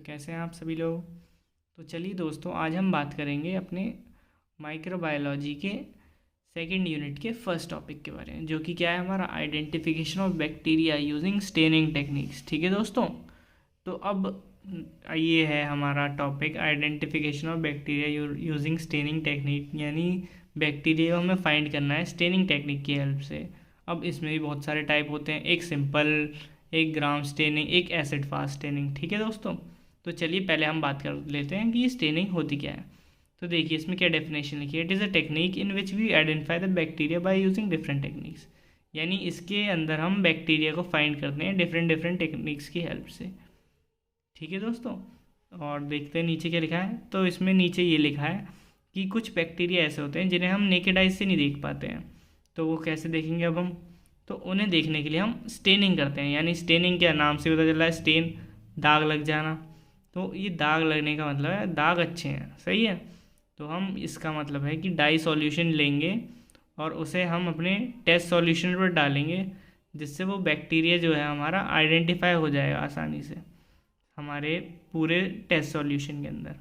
कैसे हैं आप सभी लोग। तो चलिए दोस्तों, आज हम बात करेंगे अपने माइक्रोबायोलॉजी के सेकंड यूनिट के फर्स्ट टॉपिक के बारे में, जो कि क्या है हमारा identification of bacteria using staining techniques. ठीक है दोस्तों, तो अब ये है हमारा topic identification of bacteria using staining technique, यानी बैक्टीरिया को हमें फाइंड करना है स्टेनिंग टेक्निक की हेल्प से। अब इसमें भी बहुत सारे टाइप होते हैं, एक सिंपल, एक ग्राम स्टेनिंग, एक एसिड फास्ट स्टेनिंग। ठीक है दोस्तों, तो चलिए पहले हम बात कर लेते हैं कि ये स्टेनिंग होती क्या है। तो देखिए इसमें क्या डेफिनेशन लिखी है। It is a technique in which we identify the bacteria by using different techniques, यानी इसके अंदर हम बैक्टीरिया को फाइंड करते हैं डिफरेंट डिफरेंट टेक्निक्स की हेल्प से। ठीक है दोस्तों, और देखते हैं नीचे क्या लिखा है। तो इसमें नीचे ये लिखा है कि कुछ बैक्टीरिया ऐसे होते हैं जिन्हें हम नेकेड आइज से नहीं देख पाते हैं। तो वो कैसे देखेंगे अब हम, तो उन्हें देखने के लिए हम स्टेनिंग करते हैं। यानी स्टेनिंग क्या, नाम से पता चल रहा है, स्टेन, दाग लग जाना। तो ये दाग लगने का मतलब है दाग अच्छे हैं, सही है। तो हम इसका मतलब है कि डाई सॉल्यूशन लेंगे और उसे हम अपने टेस्ट सॉल्यूशन पर डालेंगे, जिससे वो बैक्टीरिया जो है हमारा आइडेंटिफाई हो जाएगा आसानी से हमारे पूरे टेस्ट सॉल्यूशन के अंदर।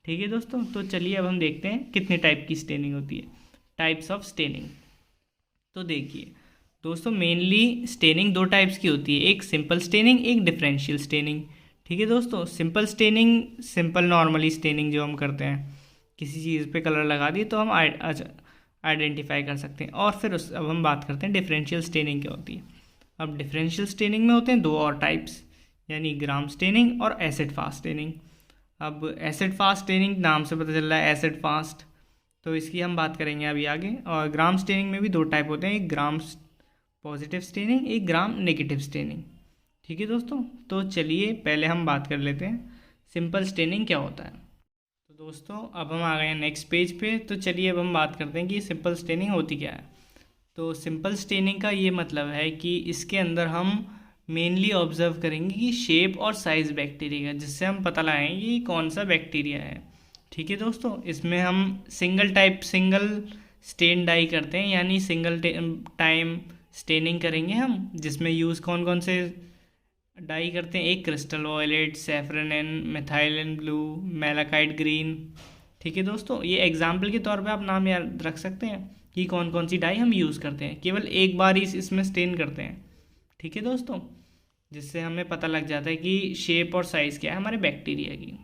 ठीक है दोस्तों, तो चलिए अब हम देखते हैं कितने टाइप की स्टेनिंग होती है, टाइप्स ऑफ स्टेनिंग। तो देखिए दोस्तों, मेनली स्टेनिंग दो टाइप्स की होती है, एक सिंपल स्टेनिंग, एक डिफरेंशियल स्टेनिंग। ठीक है दोस्तों, simple staining, simple normally staining जो हम करते हैं, किसी चीज़ पे कलर लगा दिए तो हम आइडेंटिफाई कर सकते हैं। और फिर अब हम बात करते हैं डिफरेंशियल स्टेनिंग क्या होती है। अब डिफरेंशियल स्टेनिंग में होते हैं दो और टाइप्स, यानी ग्राम स्टेनिंग और एसिड फास्ट स्टेनिंग। अब एसिड फास्ट स्टेनिंग नाम से पता चल रहा है एसिड फास्ट, तो इसकी हम बात करेंगे अभी आगे। और ग्राम स्टेनिंग में भी दो टाइप होते हैं, एक ग्राम पॉजिटिव स्टेनिंग, एक ग्राम नेगेटिव स्टेनिंग। ठीक है दोस्तों, तो चलिए पहले हम बात कर लेते हैं सिंपल स्टेनिंग क्या होता है। तो दोस्तों अब हम आ गए हैं नेक्स्ट पेज पे। तो चलिए अब हम बात करते हैं कि सिंपल स्टेनिंग होती क्या है। तो सिंपल स्टेनिंग का ये मतलब है कि इसके अंदर हम मेनली ऑब्जर्व करेंगे कि शेप और साइज बैक्टीरिया का, जिससे हम पता लगाएंगे कि कौन सा बैक्टीरिया है। ठीक है दोस्तों, इसमें हम सिंगल स्टेन डाई करते हैं, यानी सिंगल टाइम स्टेनिंग करेंगे हम, जिसमें यूज़ कौन कौन से डाई करते हैं, एक crystal violet, saffron, methylene blue, malachite green. ठीक है दोस्तों, ये एग्जाम्पल के तौर पे आप नाम याद रख सकते हैं कि कौन कौन सी डाई हम यूज़ करते हैं, केवल एक बार ही इसमें स्टेन करते हैं। ठीक है दोस्तों, जिससे हमें पता लग जाता है कि शेप और साइज़ क्या है हमारे बैक्टीरिया की।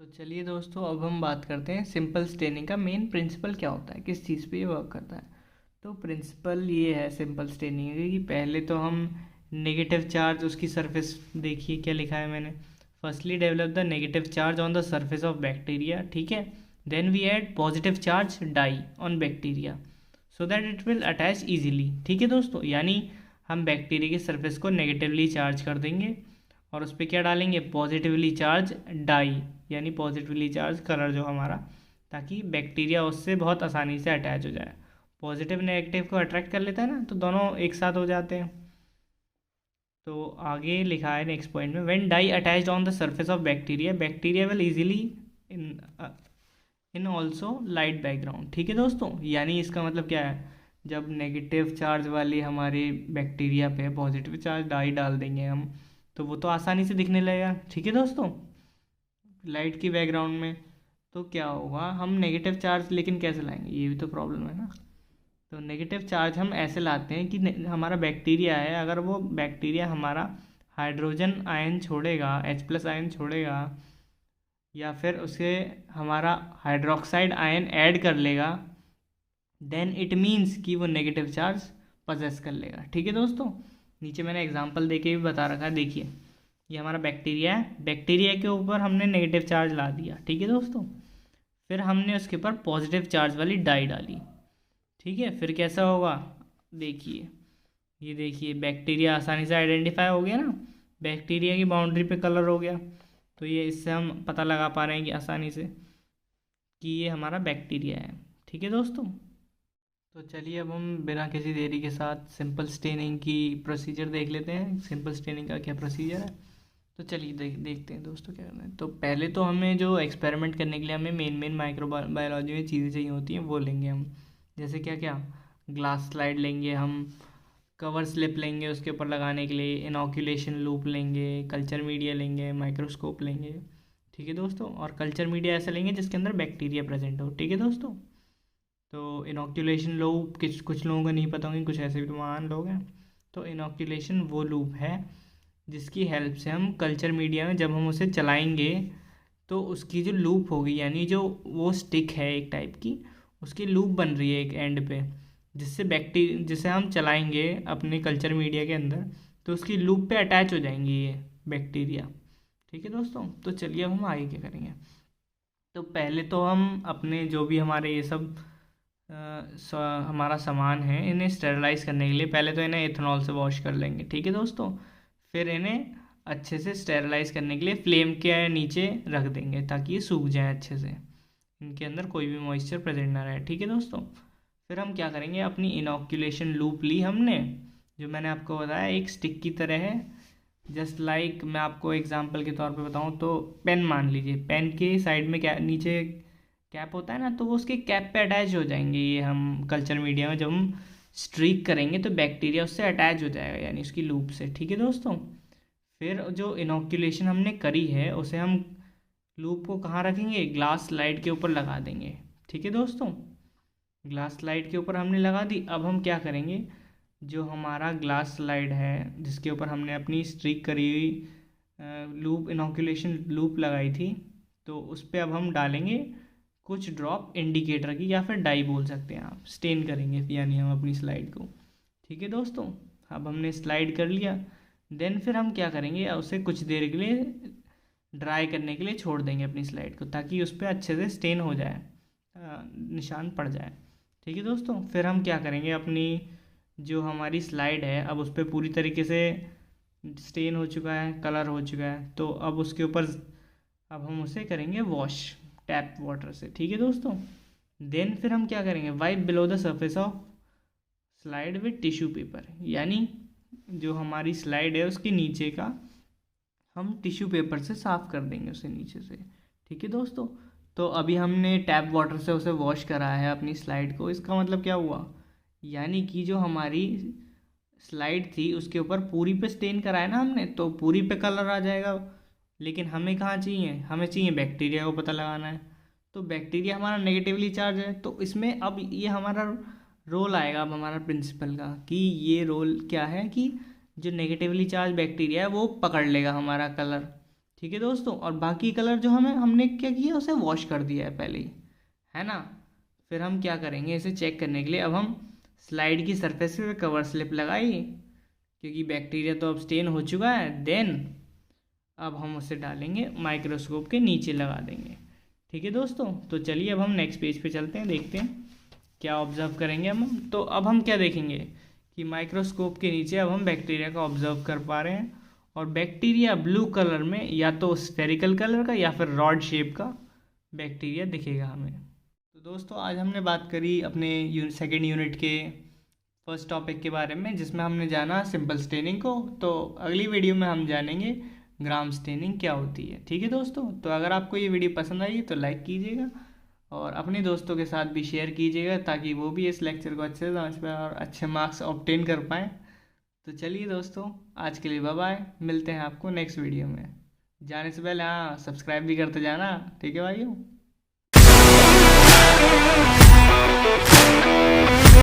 तो चलिए दोस्तों, अब हम बात करते हैं सिंपल स्टेनिंग का मेन प्रिंसिपल क्या होता है, किस चीज़ पे ये वर्क करता है। तो प्रिंसिपल ये है सिंपल स्टेनिंग कि पहले तो हम नेगेटिव चार्ज, उसकी सरफेस देखिए क्या लिखा है मैंने, firstly develop the negative charge on the surface of bacteria. ठीक है, then we add positive charge dye on bacteria so that it will attach easily. ठीक है दोस्तों, यानी हम बैक्टीरिया की सरफेस को नेगेटिवली चार्ज कर देंगे और उस पर क्या डालेंगे, पॉजिटिवली चार्ज डाई, यानी पॉजिटिवली चार्ज कलर जो हमारा, ताकि बैक्टीरिया उससे बहुत आसानी से अटैच हो जाए। पॉजिटिव नेगेटिव को अट्रैक्ट कर लेता है ना, तो दोनों एक साथ हो जाते हैं। तो आगे लिखा है नेक्स्ट पॉइंट में, when dye attached on the surface of bacteria, bacteria will easily in also light background. ठीक है दोस्तों, यानी इसका मतलब क्या है, जब नेगेटिव चार्ज वाली हमारी बैक्टीरिया पे पॉजिटिव चार्ज डाई डाल देंगे हम, तो वो तो आसानी से दिखने लगेगा। ठीक है दोस्तों, लाइट की बैकग्राउंड में। तो क्या होगा, हम नेगेटिव चार्ज लेकिन कैसे लाएंगे, ये भी तो प्रॉब्लम है ना। तो नेगेटिव चार्ज हम ऐसे लाते हैं कि हमारा बैक्टीरिया है, अगर वो बैक्टीरिया हमारा हाइड्रोजन आयन छोड़ेगा, H+ आयन छोड़ेगा, या फिर उसे हमारा हाइड्रोक्साइड आयन ऐड कर लेगा, देन इट मीन्स कि वो नेगेटिव चार्ज पजेस कर लेगा। ठीक है दोस्तों, नीचे मैंने एग्जांपल देके भी बता रखा है। देखिए ये हमारा बैक्टीरिया है, बैक्टीरिया के ऊपर हमने नेगेटिव चार्ज ला दिया। ठीक है दोस्तों, फिर हमने उसके ऊपर पॉजिटिव चार्ज वाली डाई डाली। ठीक है, फिर कैसा होगा, देखिए ये देखिए बैक्टीरिया आसानी से आइडेंटिफाई हो गया ना, बैक्टीरिया की बाउंड्री पे कलर हो गया। तो ये इससे हम पता लगा पा रहे हैं कि आसानी से कि ये हमारा बैक्टीरिया है। ठीक है दोस्तों, तो चलिए अब हम बिना किसी देरी के साथ सिंपल स्टेनिंग की प्रोसीजर देख लेते हैं, सिंपल स्टेनिंग का क्या प्रोसीजर है। तो चलिए देखते हैं दोस्तों क्या करना है। तो पहले तो हमें जो एक्सपेरिमेंट करने के लिए हमें मेन माइक्रोबायोलॉजी में चीज़ें चाहिए होती हैं वो लेंगे हम, जैसे क्या क्या, ग्लास स्लाइड लेंगे हम, कवर स्लिप लेंगे उसके ऊपर लगाने के लिए, इनॉक्यूलेशन लूप लेंगे, कल्चर मीडिया लेंगे, माइक्रोस्कोप लेंगे। ठीक है दोस्तों, और कल्चर मीडिया ऐसा लेंगे जिसके अंदर बैक्टीरिया प्रेजेंट हो। ठीक है दोस्तों, तो इनॉक्यूलेशन लूप कुछ लोगों को नहीं पता होंगे, कुछ ऐसे भी तो महान लोग हैं। तो इनॉक्यूलेशन वो लूप है जिसकी हेल्प से हम कल्चर मीडिया में जब हम उसे चलाएंगे तो उसकी जो लूप होगी, यानी जो वो स्टिक है एक टाइप की, उसकी लूप बन रही है एक एंड पे, जिसे हम चलाएंगे अपने कल्चर मीडिया के अंदर, तो उसकी लूप पे अटैच हो जाएंगी ये बैक्टीरिया। ठीक है दोस्तों, तो चलिए अब हम आगे क्या करेंगे। तो पहले तो हम अपने जो भी हमारे ये सब हमारा सामान है, इन्हें स्टेरलाइज करने के लिए पहले तो इन्हें इथेनॉल से वॉश कर लेंगे। ठीक है दोस्तों, फिर इन्हें अच्छे से स्टेरलाइज करने के लिए फ्लेम के नीचे रख देंगे ताकि ये सूख जाए अच्छे से, इनके अंदर कोई भी मॉइस्चर प्रेजेंट ना रहे। ठीक है दोस्तों, फिर हम क्या करेंगे, अपनी इनॉक्यूलेशन लूप ली हमने, जो मैंने आपको बताया एक स्टिक की तरह है। जस्ट लाइक मैं आपको एग्जांपल के तौर पे बताऊं तो पेन मान लीजिए, पेन के साइड में क्या नीचे कैप होता है ना, तो वो उसके कैप पे अटैच हो जाएंगे ये हम कल्चर मीडिया में जब हम स्ट्रीक करेंगे तो बैक्टीरिया उससे अटैच हो जाएगा, यानी उसकी लूप से। ठीक है दोस्तों, फिर जो इनॉक्यूलेशन हमने करी है उसे हम लूप को कहाँ रखेंगे, ग्लास स्लाइड के ऊपर लगा देंगे। ठीक है दोस्तों, ग्लास स्लाइड के ऊपर हमने लगा दी। अब हम क्या करेंगे, जो हमारा ग्लास स्लाइड है जिसके ऊपर हमने अपनी स्ट्रीक करी हुई लूप इनॉक्यूलेशन लूप लगाई थी, तो उस पर अब हम डालेंगे कुछ ड्रॉप इंडिकेटर की, या फिर डाई बोल सकते हैं आप, स्टेन करेंगे यानी हम अपनी स्लाइड को। ठीक है दोस्तों, अब हमने स्लाइड कर लिया, देन फिर हम क्या करेंगे, उसे कुछ देर के लिए ड्राई करने के लिए छोड़ देंगे अपनी स्लाइड को, ताकि उस पर अच्छे से स्टेन हो जाए, निशान पड़ जाए। ठीक है दोस्तों, फिर हम क्या करेंगे, अपनी जो हमारी स्लाइड है अब उस पर पूरी तरीके से स्टेन हो चुका है, कलर हो चुका है, तो अब उसके ऊपर अब हम उसे करेंगे वॉश टैप वाटर से। ठीक है दोस्तों, देन फिर हम क्या करेंगे, wipe below the surface of slide with tissue paper, यानी जो हमारी स्लाइड है उसके नीचे का हम टिश्यू पेपर से साफ़ कर देंगे उसे नीचे से। ठीक है दोस्तों, तो अभी हमने टैप वाटर से उसे वॉश करा है अपनी स्लाइड को। इसका मतलब क्या हुआ, यानी कि जो हमारी स्लाइड थी उसके ऊपर पूरी पे स्टेन करा है ना हमने, तो पूरी पे कलर आ जाएगा। लेकिन हमें कहाँ चाहिए, हमें चाहिए बैक्टीरिया को पता लगाना है, तो बैक्टीरिया हमारा नेगेटिवली चार्ज है। तो इसमें अब ये हमारा रोल आएगा अब हमारा प्रिंसिपल का, कि ये रोल क्या है कि जो नेगेटिवली चार्ज बैक्टीरिया है वो पकड़ लेगा हमारा कलर। ठीक है दोस्तों, और बाकी कलर जो हमने क्या किया, उसे वॉश कर दिया है पहले ही, है ना। फिर हम क्या करेंगे, इसे चेक करने के लिए अब हम स्लाइड की सरफेस पे कवर स्लिप लगाई, क्योंकि बैक्टीरिया तो अब स्टेन हो चुका है। देन अब हम उसे डालेंगे माइक्रोस्कोप के नीचे लगा देंगे। ठीक है दोस्तों, तो चलिए अब हम नेक्स्ट पेज पे चलते हैं, देखते हैं क्या ऑब्जर्व करेंगे हम। तो अब हम क्या देखेंगे कि माइक्रोस्कोप के नीचे अब हम बैक्टीरिया का ऑब्जर्व कर पा रहे हैं, और बैक्टीरिया ब्लू कलर में, या तो स्फेरिकल कलर का या फिर रॉड शेप का बैक्टीरिया दिखेगा हमें। तो दोस्तों आज हमने बात करी अपने सेकेंड यूनिट के फर्स्ट टॉपिक के बारे में, जिसमें हमने जाना सिंपल स्टेनिंग को। तो अगली वीडियो में हम जानेंगे ग्राम स्टेनिंग क्या होती है। ठीक है दोस्तों, तो अगर आपको ये वीडियो पसंद आई तो लाइक कीजिएगा और अपने दोस्तों के साथ भी शेयर कीजिएगा, ताकि वो भी इस लेक्चर को अच्छे से समझ पाए और अच्छे मार्क्स ऑब्टेन कर पाएँ। तो चलिए दोस्तों, आज के लिए बाय बाय, मिलते हैं आपको नेक्स्ट वीडियो में। जाने से पहले हाँ, सब्सक्राइब भी करते जाना। ठीक है भाइयों।